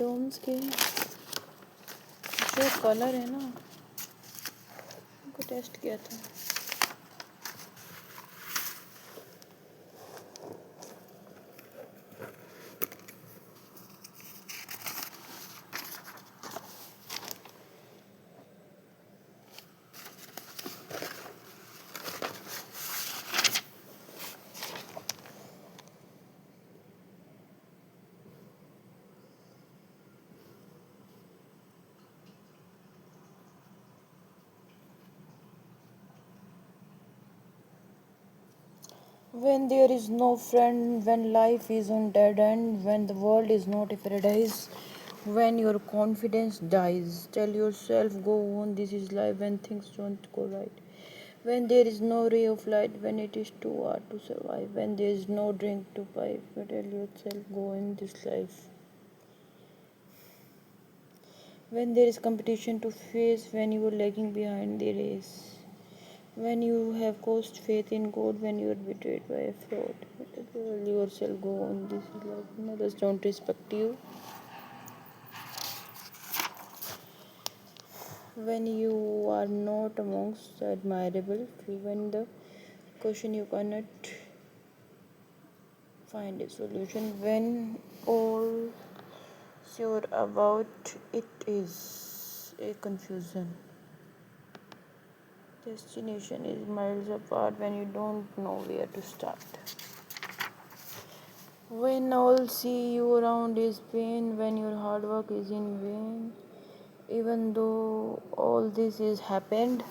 डोम्स के जो कलर है ना, उनको टेस्ट किया था। When there is no friend, when life is on dead end, when the world is not a paradise, when your confidence dies, tell yourself go on, this is life when things don't go right. When there is no ray of light, when it is too hard to survive, when there is no drink to pipe, tell yourself go in this life. When there is competition to face, when you are lagging behind the race, when you have lost faith in God, when you are betrayed by a fraud, tell yourself go on, this is life. Others don't respect you. When you are not amongst the admirable, when the question you cannot find a solution, when all you're about it is a confusion. Destination is miles apart when you don't know where to start. When all see you around is pain, when your hard work is in vain, even though all this is happened.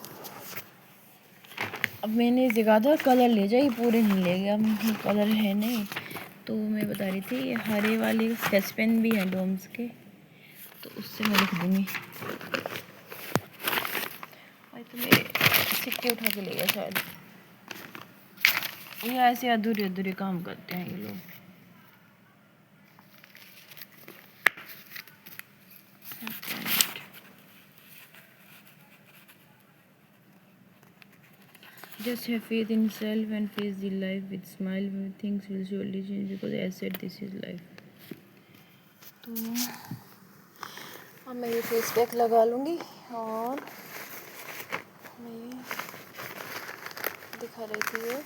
अब मैंने ज़्यादा colour ले जाए, पूरे नहीं ले गया, colour है नहीं। तो मैं बता रही थी ये हरे वाले स्केच पेन भी हैं डोम्स के, तो उससे मैं लिख दूँगी। भाई तो मेरे सिक्के उठा के ले गया शायद। ये ऐसे अधूरे अधूरे काम करते हैं ये लोग। Just have faith in self and face the life with smile. Things will surely change because as said this is life. तो अब मैं ये फेस पैक लगा लूँगी और मैं ये दिखा रही थी ये,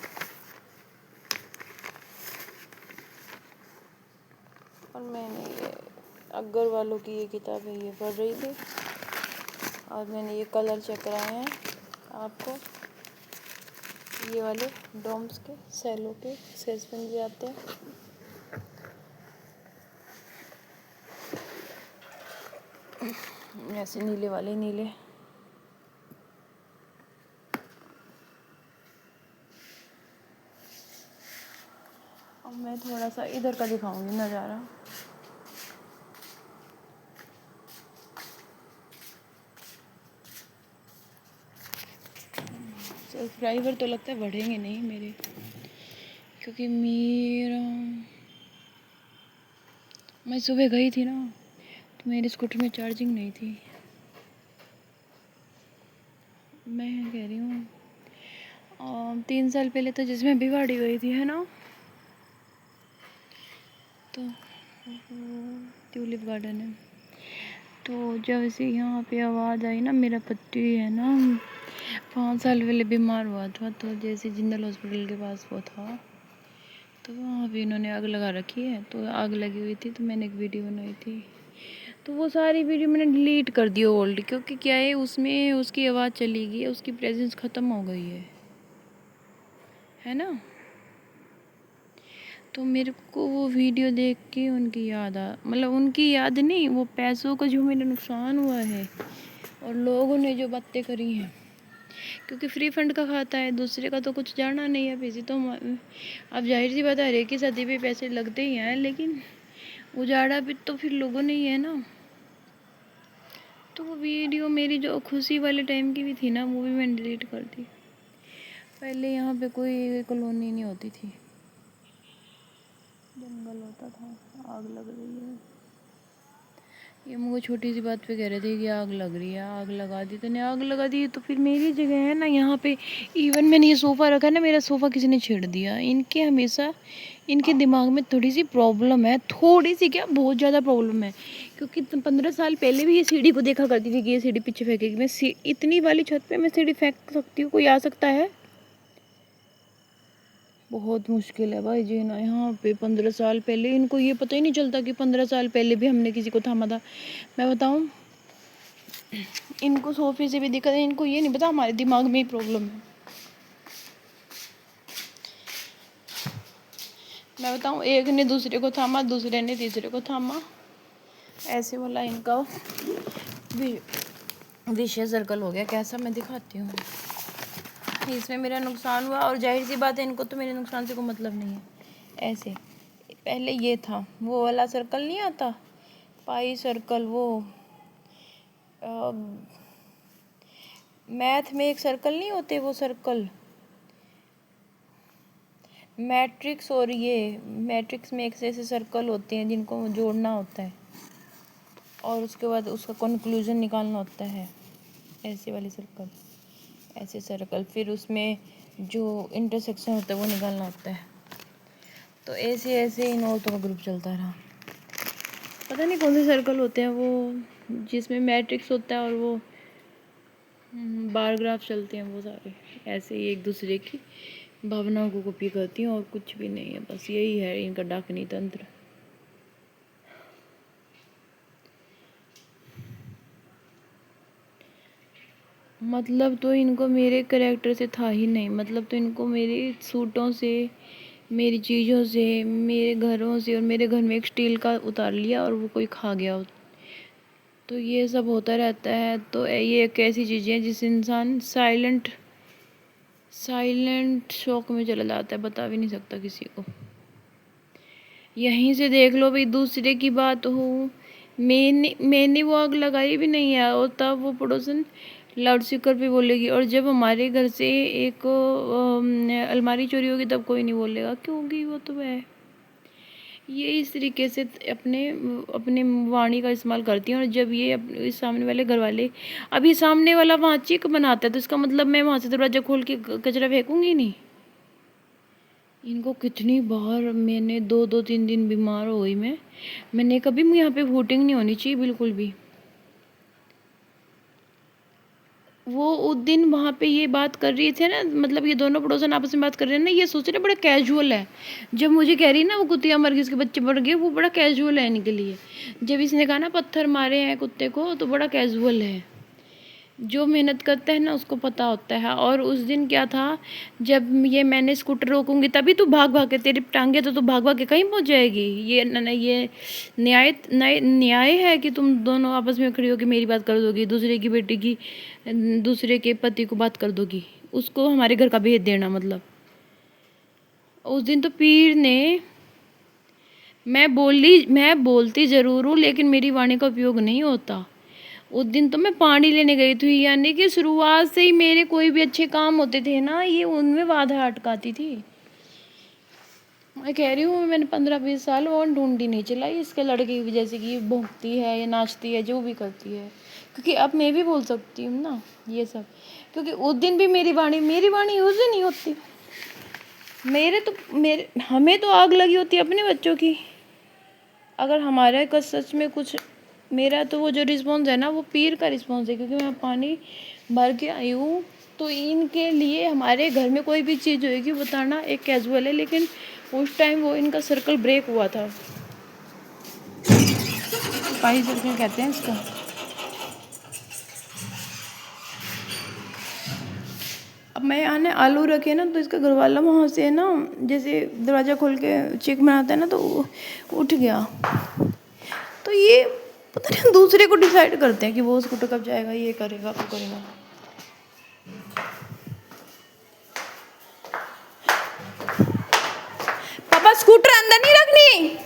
और मैंने ये अकबर वालों की ये किताब है ये पढ़ रही थी, और मैंने ये कलर चेक कराए हैं आपको। ये वाले डोम्स के सेलो के स्केच पेन भी आते हैं। ऐसे नीले वाले नीले। अब मैं थोड़ा सा इधर का दिखाऊंगी नज़ारा। सब्सक्राइबर तो लगता है बढ़ेंगे नहीं मेरे, क्योंकि मैं सुबह गई थी ना, तो मेरे स्कूटर में चार्जिंग नहीं थी। मैं कह रही हूँ 3 साल पहले तो जिसमें भिवाड़ी गई थी है ना, तो ट्यूलिप गार्डन है, तो जब से यहाँ पे आवाज़ आई ना, मेरा पति है ना 5 साल पहले बीमार हुआ था, तो जैसे जिंदल हॉस्पिटल के पास वो था, तो वहाँ पे इन्होंने आग लगा रखी है। तो आग लगी हुई थी, तो मैंने एक वीडियो बनाई थी, तो वो सारी वीडियो मैंने डिलीट कर दी ओल्ड, क्योंकि क्या है उसमें उसकी आवाज़ चली गई है, उसकी प्रेजेंस ख़त्म हो गई है ना। तो मेरे को वो वीडियो देख के उनकी याद मतलब उनकी याद नहीं, वो पैसों का जो मेरा नुकसान हुआ है और लोगों ने जो बातें करी हैं, क्योंकि फ्री फंड का खाता है, दूसरे का तो कुछ जाना नहीं है पैसे। तो अब जाहिर सी बात है हर एक की शादी पे पैसे लगते ही हैं, लेकिन उजाड़ा भी तो फिर लोगों ने ही है ना। तो वो वीडियो मेरी जो खुशी वाले टाइम की भी थी ना, वो भी मैंने डिलीट कर दी। पहले यहाँ पे कोई कॉलोनी नहीं होती थी, जंगल होता था, आग लग रही है। ये मुझे छोटी सी बात पे कह रहे थे कि आग लग रही है, आग लगा दी। तो नहीं, आग लगा दी तो फिर मेरी जगह है ना यहाँ पे। इवन मैंने ये सोफ़ा रखा है ना, मेरा सोफ़ा किसी ने छेड़ दिया। इनके हमेशा इनके दिमाग में थोड़ी सी प्रॉब्लम है, थोड़ी सी क्या बहुत ज़्यादा प्रॉब्लम है। क्योंकि 15 साल पहले भी ये सीढ़ी को देखा करती थी कि ये सीढ़ी पीछे फेंकेगी। मैं इतनी वाली छत पे मैं सीढ़ी फेंक सकती हूँ, कोई आ सकता है? बहुत मुश्किल है भाई जीना यहाँ पे। 15 साल पहले इनको ये पता ही नहीं चलता कि 15 साल पहले भी हमने किसी को थामा था। मैं बताऊँ, इनको सोफे से भी दिक्कत है, इनको ये नहीं पता हमारे दिमाग में ही प्रॉब्लम है। मैं बताऊँ, एक ने दूसरे को थामा, दूसरे ने तीसरे को थामा, ऐसे वाला इनका विषय सर्कल हो गया। कैसा मैं दिखाती हूँ। इसमें मेरा नुकसान हुआ और जाहिर सी बात है इनको तो मेरे नुकसान से कोई मतलब नहीं है। ऐसे पहले ये था, वो वाला सर्कल नहीं आता पाई सर्कल, वो मैथ में एक सर्कल नहीं होते, वो सर्कल मैट्रिक्स। और ये मैट्रिक्स में एक से ऐसे सर्कल होते हैं जिनको जोड़ना होता है और उसके बाद उसका कंक्लूजन निकालना होता है। ऐसे वाले सर्कल, ऐसे सर्कल, फिर उसमें जो इंटरसेक्शन होता है वो निकालना होता है। तो ऐसे ऐसे इन औरतों का ग्रुप चलता रहा। पता नहीं कौन से सर्कल होते हैं वो जिसमें मैट्रिक्स होता है और वो बार ग्राफ चलते हैं, वो सारे ऐसे ही एक दूसरे की भावनाओं को कॉपी करती हैं और कुछ भी नहीं है। बस यही है इनका डाकनी तंत्र। मतलब तो इनको मेरे कैरेक्टर से था ही नहीं, मतलब तो इनको मेरे सूटों से, मेरी चीज़ों से, मेरे घरों से, और मेरे घर में एक स्टील का उतार लिया और वो कोई खा गया। तो ये सब होता रहता है। तो ये एक ऐसी चीज़ है जिस इंसान साइलेंट शौक में चला जाता है, बता भी नहीं सकता किसी को। यहीं से देख लो भाई, दूसरे की बात हो, मैंने वो आग लगाई भी नहीं है और तब वो पड़ोसन लाउड स्पीकर पे बोलेगी। और जब हमारे घर से एक अलमारी चोरी होगी तब कोई नहीं बोलेगा, क्योंकि वो तो है। ये इस तरीके से अपने अपने वाणी का इस्तेमाल करती हैं। और जब ये इस सामने वाले घर वाले, अभी सामने वाला वहाँ चिक बनाता है तो इसका मतलब मैं वहाँ से दरवाज़ा खोल के कचरा फेंकूंगी नहीं। इनको कितनी बार मैंने 2-3 दिन बीमार हो गई मैंने कभी यहाँ पे वोटिंग नहीं होनी चाहिए बिल्कुल भी। वो उस दिन वहाँ पे ये बात कर रही थे ना, मतलब ये दोनों पड़ोसन आपस में बात कर रहे हैं ना, ये सोच रहे बड़ा कैजुअल है। जब मुझे कह रही ना वो कुतिया मर गई, उसके बच्चे बढ़ गए, वो बड़ा कैजुअल है इनके लिए। जब इसने कहा ना पत्थर मारे हैं कुत्ते को, तो बड़ा कैजुअल है। जो मेहनत करता है ना उसको पता होता है। और उस दिन क्या था, जब ये मैंने स्कूटर रोकूंगी तभी तू भाग भाग के, तेरी टांगे तो तू भाग भाग के कहीं पहुंच जाएगी। ये न्याय है कि तुम दोनों आपस में खड़ी होकर मेरी बात कर दोगी, दूसरे की बेटी की, दूसरे के पति को बात कर दोगी, उसको हमारे घर का भेज देना। मतलब उस दिन तो पीर ने, मैं बोलती ज़रूर हूँ लेकिन मेरी वाणी का उपयोग नहीं होता। उस दिन तो मैं पानी लेने गई थी, यानी कि शुरुआत से ही मेरे कोई भी अच्छे काम होते थे ना, ये उनमें बाधा अटकाती थी। मैं कह रही हूँ मैंने 15-20 साल और ढूंढी नहीं चलाई इसके लड़के की वजह से कि भौंकती है या नाचती है, जो भी करती है। क्योंकि अब मैं भी बोल सकती हूँ ना ये सब, क्योंकि उस दिन भी मेरी वाणी यूज़ ही नहीं होती। हमें तो आग लगी होती है अपने बच्चों की। अगर हमारे का सच में कुछ, मेरा तो वो जो रिस्पॉन्स है ना वो पीर का रिस्पॉन्स है, क्योंकि मैं पानी भर के आई हूँ। तो इनके लिए हमारे घर में कोई भी चीज़ होगी बताना एक कैजुअल है, लेकिन उस टाइम वो इनका सर्कल ब्रेक हुआ था। पाई सर्कल कहते हैं इसका। अब मैं यहाँ ना आलू रखे ना, तो इसका घर वाला वहाँ से ना जैसे दरवाज़ा खोल के चेक बनाता है ना, तो उठ गया। तो ये पता नहीं दूसरे को डिसाइड करते हैं कि वो स्कूटर कब जाएगा, ये करेगा वो करेगा। पापा स्कूटर अंदर नहीं रखनी।